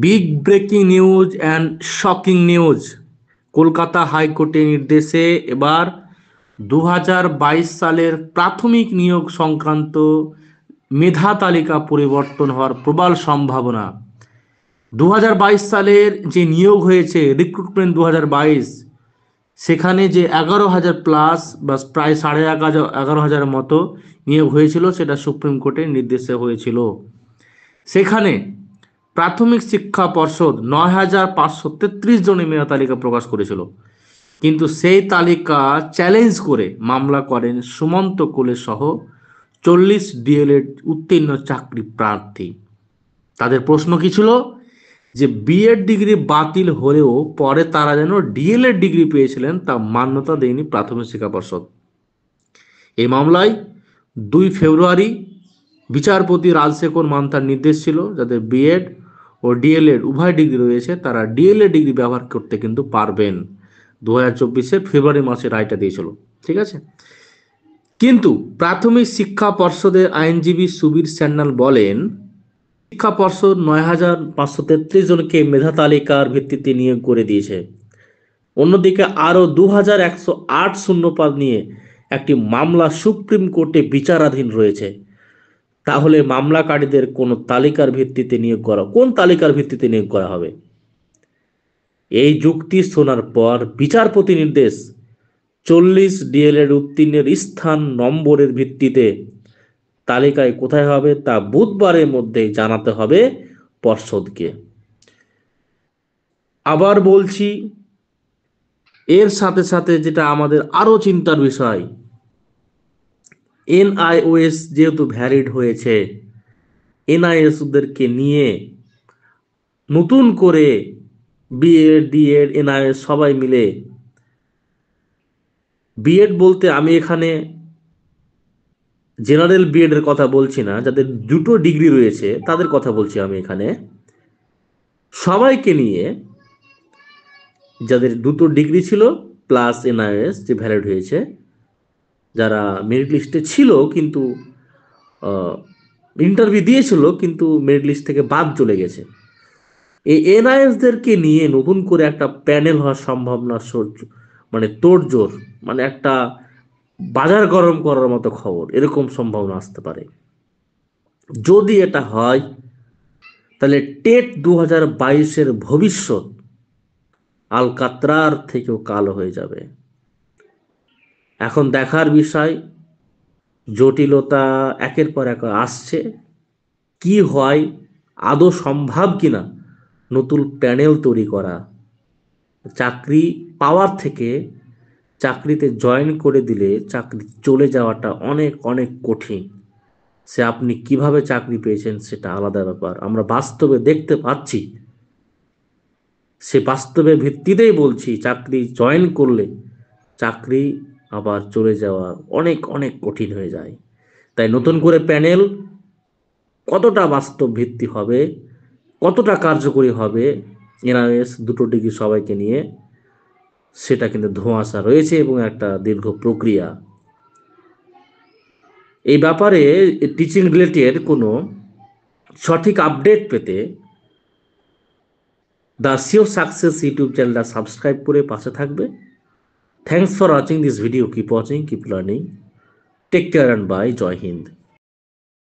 Big breaking news and shocking news. Kolkata হাইকোর্টের নির্দেশে এবার 2022 সালের প্রাথমিক নিয়োগ সংক্রান্ত মেধা তালিকা পরিবর্তন হওয়ার প্রবল সম্ভাবনা। 2022 সালের যে নিয়োগ হয়েছে রিক্রুটমেন্ট 2022, সেখানে যে 11,000 প্লাস বা প্রায় 11,500 মতো নিয়োগ হয়েছিল, সেটা সুপ্রিম কোর্টের নির্দেশে হয়েছিল। সেখানে প্রাথমিক শিক্ষা পর্ষদ 9,533 জনের মেধা তালিকা প্রকাশ করেছিল, কিন্তু সেই তালিকা চ্যালেঞ্জ করে মামলা করেন সুমন্ত কোলে সহ 40 ডিএলএড উত্তীর্ণ চাকরি প্রার্থী। তাদের প্রশ্ন কি ছিল? যে বিএড ডিগ্রি বাতিল হলেও পরে তারা যেন ডিএলএড ডিগ্রি পেয়েছিলেন তা মান্যতা দেয়নি প্রাথমিক শিক্ষা পর্ষদ। এই মামলায় 2 ফেব্রুয়ারি বিচারপতি রাজশেখর মান্থার নির্দেশ ছিল, যাদের বিএড ও ডিএলএড উভয় ডিগ্রি রয়েছে তারা ডিএলএড ডিগ্রি ব্যবহার করতে কিন্তু পারবেন। 2024 ফেব্রুয়ারি মাসে রায়টা দিয়েছিল, ঠিক আছে। কিন্তু প্রাথমিক শিক্ষা পর্ষদের আইনজীবী সুবীর স্যান্যাল বলেন, শিক্ষা পর্ষদ 9,533 জনকে মেধা তালিকার ভিত্তিতে নিয়োগ করে দিয়েছে। অন্যদিকে আরও 2,108 শূন্যপদ নিয়ে একটি মামলা সুপ্রিম কোর্টে বিচারাধীন রয়েছে। তাহলে মামলাকারীদের কোন তালিকার ভিত্তিতে নিয়োগ করা, কোন তালিকার ভিত্তিতে নিয়োগ করা হবে? এই যুক্তি শোনার পর বিচারপতি নির্দেশ, 40 ডিএলএড উত্তীর্ণের স্থান নম্বরের ভিত্তিতে তালিকায় কোথায় হবে তা বুধবারের মধ্যে জানাতে হবে পর্ষদকে। আবার বলছি, এর সাথে সাথে যেটা আমাদের আরো চিন্তার বিষয়, এনআইওএস যেহেতু ভ্যালিড হয়েছে, এনআইএসদেরকে নিয়ে নতুন করে বিএড ডিএড এনআইএস সবাই মিলে, বিএড বলতে আমি এখানে জেনারেল বিএড এর কথা বলছি না, যাদের 2টো ডিগ্রি রয়েছে তাদের কথা বলছি আমি এখানে। সবাইকে নিয়ে যাদের 2টো ডিগ্রি ছিল প্লাস এনআইএস যে ভ্যালিড হয়েছে, যারা মেরিট লিস্টে ছিল কিন্তু ইন্টারভিউ দিয়েছিল কিন্তু মেরিট লিস্ট থেকে বাদ চলে গেছে, এই এনআইএসদেরকে নিয়ে নতুন করে একটা প্যানেল হওয়ার সম্ভাবনা মানে তোড়জোড়, মানে একটা বাজার গরম করার মতো খবর, এরকম সম্ভাবনা আসতে পারে। যদি এটা হয় তাহলে টেট 2022-এর ভবিষ্যৎ আলকাতরার থেকেও কালো হয়ে যাবে। এখন দেখার বিষয়, জটিলতা একের পর এক আসছে, কি হয়, আদৌ সম্ভব কিনা নতুন প্যানেল তৈরি করা। চাকরি পাওয়ার থেকে চাকরিতে জয়েন করে দিলে চাকরি চলে যাওয়াটা অনেক অনেক কঠিন। সে আপনি কিভাবে চাকরি পেয়েছেন সেটা আলাদা ব্যাপার, আমরা বাস্তবে দেখতে পাচ্ছি। সে বাস্তবের ভিত্তিতেই বলছি, চাকরি জয়েন করলে চাকরি আবার চলে যাওয়া অনেক অনেক কঠিন হয়ে যায়। তাই নতুন করে প্যানেল কতটা বাস্তব ভিত্তি হবে, কতটা কার্যকরী হবে এনআইএস 2টো ডিগ্রি সবাইকে নিয়ে, সেটা কিন্তু ধোঁয়াশা রয়েছে এবং একটা দীর্ঘ প্রক্রিয়া। এই ব্যাপারে টিচিং রিলেটেড কোনো সঠিক আপডেট পেতে দ্য সিওর সাকসেস ইউটিউব চ্যানেলটা সাবস্ক্রাইব করে পাশে থাকবে। Thanks for watching this video. Keep watching, keep learning, take care and bye. Jai Hind.